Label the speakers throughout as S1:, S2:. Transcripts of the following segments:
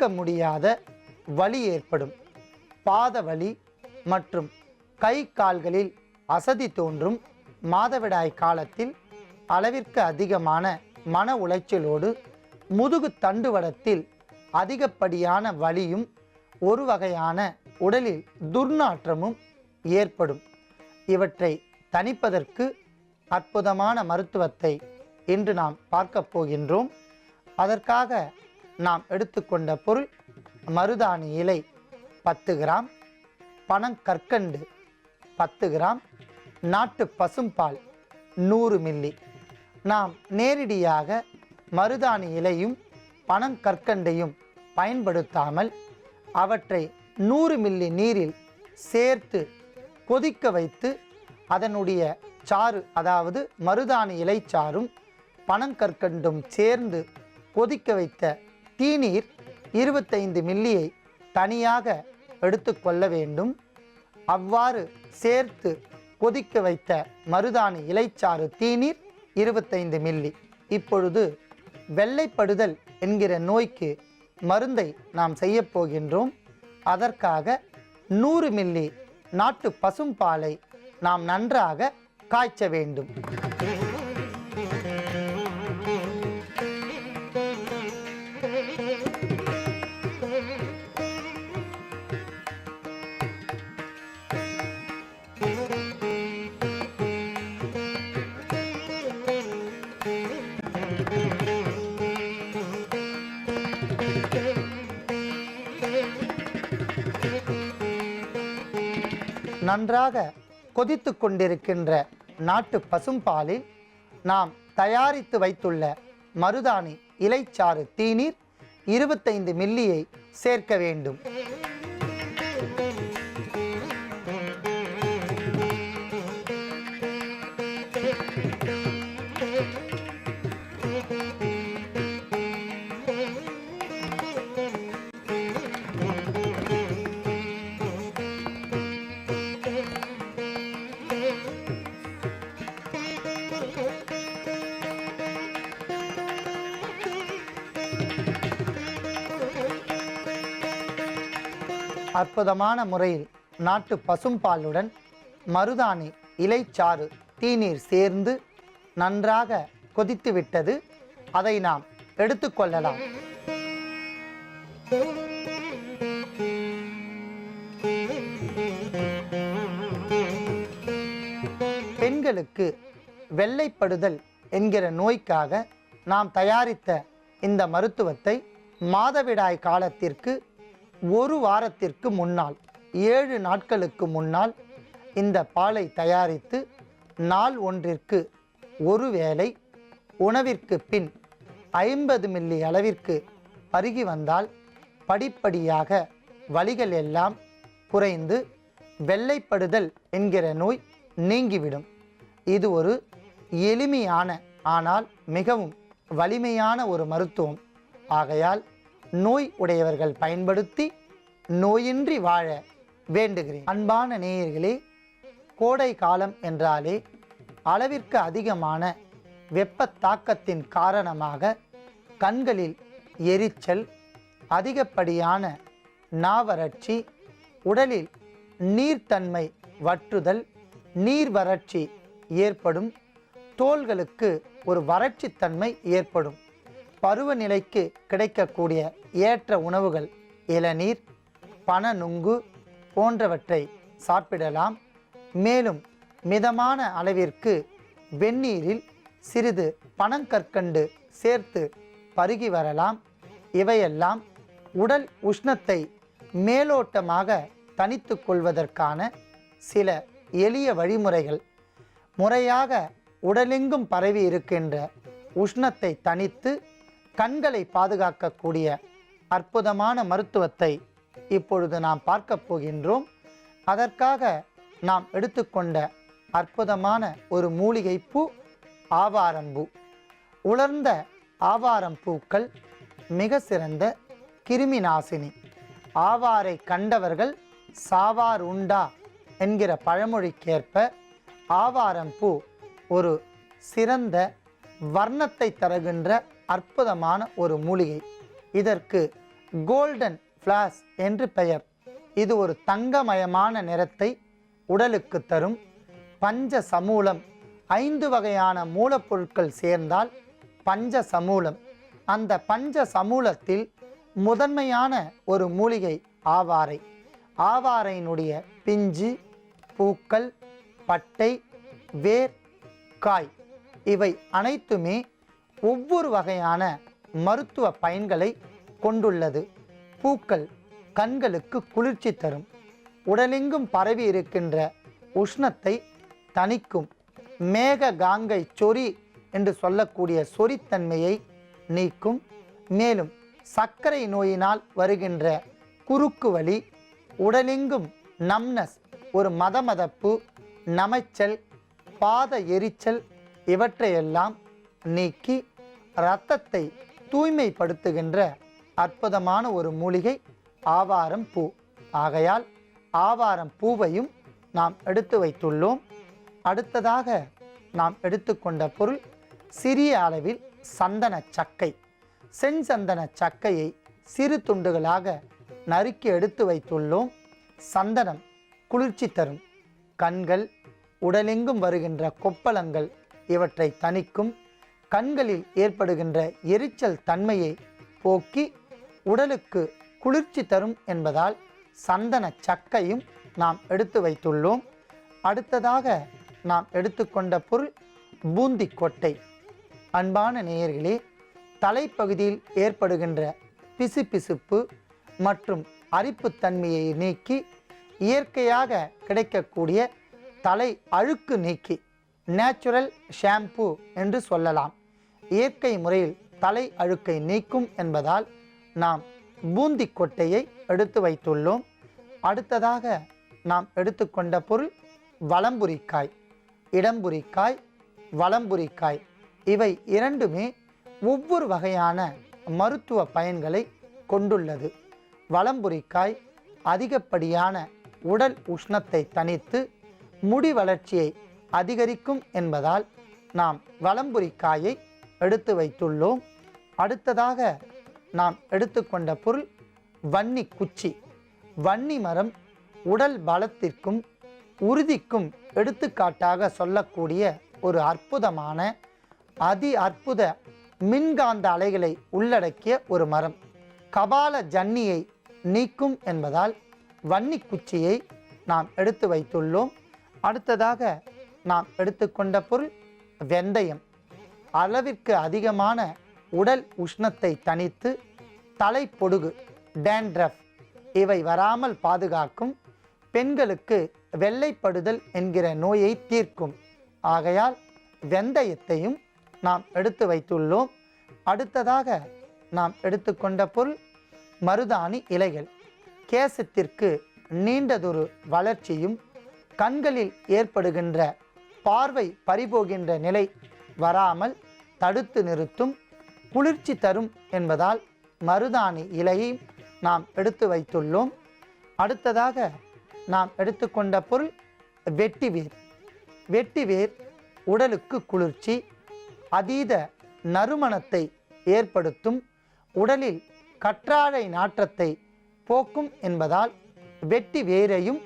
S1: இருக்க முடியாத வலி ஏற்படும். பாத வலி மற்றும் கை கால்களில் அசதி தோன்றும். மாதவிடாய் காலத்தில் அளவிற்கு அதிகமான மன உளைச்சலோடு முதுகு தண்டுவடத்தில் அதிகப்படியான வலியும் ஒரு வகையான உடலில் துர்நாற்றமும் ஏற்படும். இவற்றை தணிப்பதற்கு அற்புதமான மருத்துவத்தை இன்று நாம் பார்க்க போகின்றோம். அதற்காக நாம் எடுத்துக்கொண்ட பொருள் மருதாணி இலை 10 கிராம், பனங்கற்கண்டு 10 கிராம், நாட்டு பசும்பால் 100 மில்லி. நாம் நேரடியாக மருதாணி இலையும் பனங்கற்கண்டையும் பயன்படுத்தாமல் அவற்றை 100 மில்லி நீரில் சேர்த்து கொதிக்க வைத்து அதனுடைய சாறு, அதாவது மருதாணி இலை சாறும் பனங்கற்கண்டும் சேர்ந்து கொதிக்க வைத்த தீநீர் 25 மில்லியை தனியாக எடுத்துக்கொள்ள வேண்டும். அவ்வாறு சேர்த்து கொதிக்க வைத்த மருதாணி இலைச்சாறு தீநீர் 25 மில்லி. இப்பொழுது வெள்ளைப்படுதல் என்கிற நோய்க்கு மருந்தை நாம் செய்ய போகின்றோம். அதற்காக 100 மில்லி நாட்டு பசும்பாலை நாம் நன்றாக காய்ச்ச வேண்டும். நன்றாக கொதித்து கொண்டிருக்கின்ற நாட்டு பசும்பாலில் நாம் தயாரித்து வைத்துள்ள மருதாணி இலைச்சாறு தீநீர் 25 மில்லியை சேர்க்க வேண்டும். அற்புதமான முறையில் நாட்டு பசும்பாலுடன் மருதாணி இலைச்சாறு தீநீர் சேர்ந்து நன்றாக கொதித்து விட்டது. அதை நாம் எடுத்துக்கொள்ளலாம். பெண்களுக்கு வெள்ளைப்படுதல் என்கிற நோய்க்காக நாம் தயாரித்த இந்த மருத்துவத்தை மாதவிடாய் காலத்திற்கு ஒரு வாரத்திற்கு முன்னால் 7 நாட்களுக்கு முன்னால் இந்த பாலை தயாரித்து நாள் ஒன்றிற்கு ஒரு வேளை உணவிற்கு பின் 50 மில்லி அளவிற்கு பருகி வந்தால் படிப்படியாக வலிகள் எல்லாம் குறைந்து வெள்ளைப்படுதல் என்கிற நோய் நீங்கிவிடும். இது ஒரு எளிமையான ஆனால் மிகவும் வலிமையான ஒரு மருத்துவம். ஆகையால் நோய் உடையவர்கள் பயன்படுத்தி நோயின்றி வாழ வேண்டுகிறேன். அன்பான நேயர்களே, கோடை காலம் என்றாலே அளவிற்கு அதிகமான வெப்ப தாக்கத்தின் காரணமாக கண்களில் எரிச்சல், அதிகப்படியான நாவறட்சி, உடலில் நீர்த்தன்மை வற்றுதல், நீர் வறட்சி ஏற்படும், தோள்களுக்கு ஒரு வறட்சித்தன்மை ஏற்படும். பருவநிலைக்கு கிடைக்கக்கூடிய ஏற்ற உணவுகள் இளநீர், பனநுங்கு போன்றவற்றை சாப்பிடலாம். மேலும் மிதமான அளவிற்கு வெந்நீரில் சிறிது பனங்கற்கண்டு சேர்த்து பருகி வரலாம். இவையெல்லாம் உடல் உஷ்ணத்தை மேலோட்டமாக தணித்து கொள்வதற்கான சில எளிய வழிமுறைகள். முறையாக உடலெங்கும் பரவி இருக்கின்ற உஷ்ணத்தை தணித்து கண்களை பாதுகாக்கக்கூடிய அற்புதமான மருத்துவத்தை இப்பொழுது நாம் பார்க்க போகின்றோம். அதற்காக நாம் எடுத்துக்கொண்ட அற்புதமான ஒரு மூலிகை பூ ஆவாரம்பூ. உலர்ந்த ஆவாரம் பூக்கள் மிக சிறந்த கிருமி நாசினி. ஆவாரை கண்டவர்கள் சாவார் உண்டா என்கிற பழமொழிக்கேற்ப ஆவாரம்பூ ஒரு சிறந்த வர்ணத்தை தருகின்ற அற்புதமான ஒரு மூலிகை. இதற்கு கோல்டன் ஃப்ளாஷ் என்று பெயர். இது ஒரு தங்கமயமான நிறத்தை உடலுக்கு தரும். பஞ்ச சமூலம் 5 வகையான மூலப்பொருட்கள் சேர்ந்தால் பஞ்ச சமூலம். அந்த பஞ்ச சமூலத்தில் முதன்மையான ஒரு மூலிகை ஆவாரை. ஆவாரையினுடைய பிஞ்சு, பூக்கள், பட்டை, வேர், காய் இவை அனைத்துமே ஒவ்வொரு வகையான மருத்துவ பயன்களை கொண்டுள்ளது. பூக்கள் கண்களுக்கு குளிர்ச்சி தரும். உடலெங்கும் பரவி இருக்கின்ற உஷ்ணத்தை தணிக்கும். மேக காங்கை சொறி என்று சொல்லக்கூடிய சொறித்தன்மையை நீக்கும். மேலும் சர்க்கரை நோயினால் வருகின்ற குறுக்கு வலி, உடலெங்கும் நம்னஸ், ஒரு மதமதப்பு, நமைச்சல், பாத எரிச்சல் இவற்றையெல்லாம் நீக்கி இரத்தத்தை தூய்மைப்படுத்துகின்ற அற்புதமான ஒரு மூலிகை ஆவாரம் பூ. ஆகையால் ஆவாரம் பூவையும் நாம் எடுத்து வைத்துள்ளோம். அடுத்ததாக நாம் எடுத்துக்கொண்ட பொருள் சிறிய அளவில் சந்தன சக்கை. செஞ்சந்தன சக்கையை சிறு துண்டுகளாக நறுக்கி எடுத்து வைத்துள்ளோம். சந்தனம் குளிர்ச்சி தரும். கண்கள், உடலெங்கும் வருகின்ற கொப்பளங்கள் இவற்றை தணிக்கும். கண்களில் ஏற்படுகின்ற எரிச்சல் தன்மையை போக்கி உடலுக்கு குளிர்ச்சி தரும் என்பதால் சந்தன சக்கையும் நாம் எடுத்து வைத்துள்ளோம். அடுத்ததாக நாம் எடுத்துக்கொண்ட பொருள் பூந்தி கொட்டை. அன்பான நேயர்களே, தலைப்பகுதியில் ஏற்படுகின்ற பிசுபிசுப்பு மற்றும் அரிப்புத்தன்மையை நீக்கி இயற்கையாக கிடைக்கக்கூடிய தலை அழுக்கு நீக்கி, நேச்சுரல் ஷாம்பு என்று சொல்லலாம், இயற்கை முறையில் தலை அழுக்கை நீக்கும் என்பதால் நாம் பூந்தி கொட்டையை எடுத்து வைத்துள்ளோம். அடுத்ததாக நாம் எடுத்துக்கொண்ட பொருள் வலம்புரிக்காய். இடம்புரிக்காய், வலம்புரிக்காய் இவை இரண்டுமே ஒவ்வொரு வகையான மருத்துவ பயன்களை கொண்டுள்ளது. வலம்புரிக்காய் அதிகப்படியான உடல் உஷ்ணத்தை தணித்து முடி வளர்ச்சியை அதிகரிக்கும் என்பதால் நாம் வலம்புரிக்காயை எடுத்து வைத்துள்ளோம். அடுத்ததாக நாம் எடுத்துக்கொண்ட பொருள் வன்னி குச்சி. வன்னி மரம் உடல் பலத்திற்கும் உறுதிக்கும் எடுத்துக்காட்டாக சொல்லக்கூடிய ஒரு அற்புதமான அதி அற்புத மின்காந்த அலைகளை உள்ளடக்கிய ஒரு மரம். கபால ஜன்னியை நீக்கும் என்பதால் வன்னி குச்சியை நாம் எடுத்து வைத்துள்ளோம். அடுத்ததாக நாம் எடுத்துக்கொண்ட பொருள் வெந்தயம். அளவிற்கு அதிகமான உடல் உஷ்ணத்தை தணித்து தலைப்பொடுகு, டேண்ட்ரஃப் இவை வராமல் பாதுகாக்கும். பெண்களுக்கு வெள்ளைப்படுதல் என்கிற நோயை தீர்க்கும். ஆகையால் வெந்தயத்தையும் நாம் எடுத்து வைத்துள்ளோம். அடுத்ததாக நாம் எடுத்துக்கொண்ட பொருள் மருதாணி இலைகள். கேசத்திற்கு நீண்டதொரு வளர்ச்சியும் கண்களில் ஏற்படுகின்ற பார்வை பறிபோகின்ற நிலை வராமல் தடுத்து நிறுத்தும், குளிர்ச்சி தரும் என்பதால் மருதாணி இலையை நாம் எடுத்து வைத்துள்ளோம். அடுத்ததாக நாம் எடுத்துக்கொண்ட பொருள் வெட்டிவேர். வெட்டிவேர் உடலுக்கு குளிர்ச்சி, அதீத நறுமணத்தை ஏற்படுத்தும், உடலில் கற்றாழை நாற்றத்தை போக்கும் என்பதால் வெட்டி வேரையும்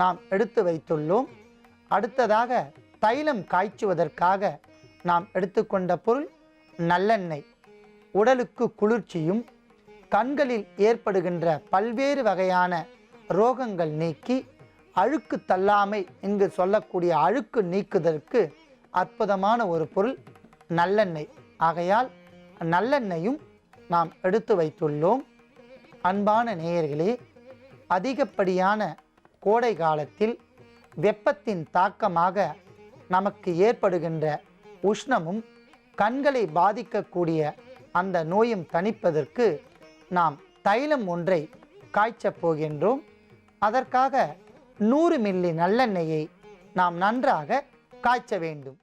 S1: நாம் எடுத்து வைத்துள்ளோம். அடுத்ததாக தைலம் காய்ச்சுவதற்காக நாம் எடுத்துக்கொண்ட பொருள் நல்லெண்ணெய். உடலுக்கு குளிர்ச்சியும் கண்களில் ஏற்படுகின்ற பல்வேறு வகையான ரோகங்கள் நீக்கி அழுக்கு தள்ளாமை என்று சொல்லக்கூடிய அழுக்கு நீக்குதற்கு அற்புதமான ஒரு பொருள் நல்லெண்ணெய். ஆகையால் நல்லெண்ணெயும் நாம் எடுத்து வைத்துள்ளோம். அன்பான நேயர்களே, அதிகப்படியான கோடை காலத்தில் வெப்பத்தின் தாக்கமாக நமக்கு ஏற்படுகின்ற உஷ்ணமும் கண்களை பாதிக்கக்கூடிய அந்த நோயும் தணிப்பதற்கு நாம் தைலம் ஒன்றை காய்ச்சப் போகின்றோம். அதற்காக 100 மில்லி நல்லெண்ணெயை நாம் நன்றாக காய்ச்ச வேண்டும்.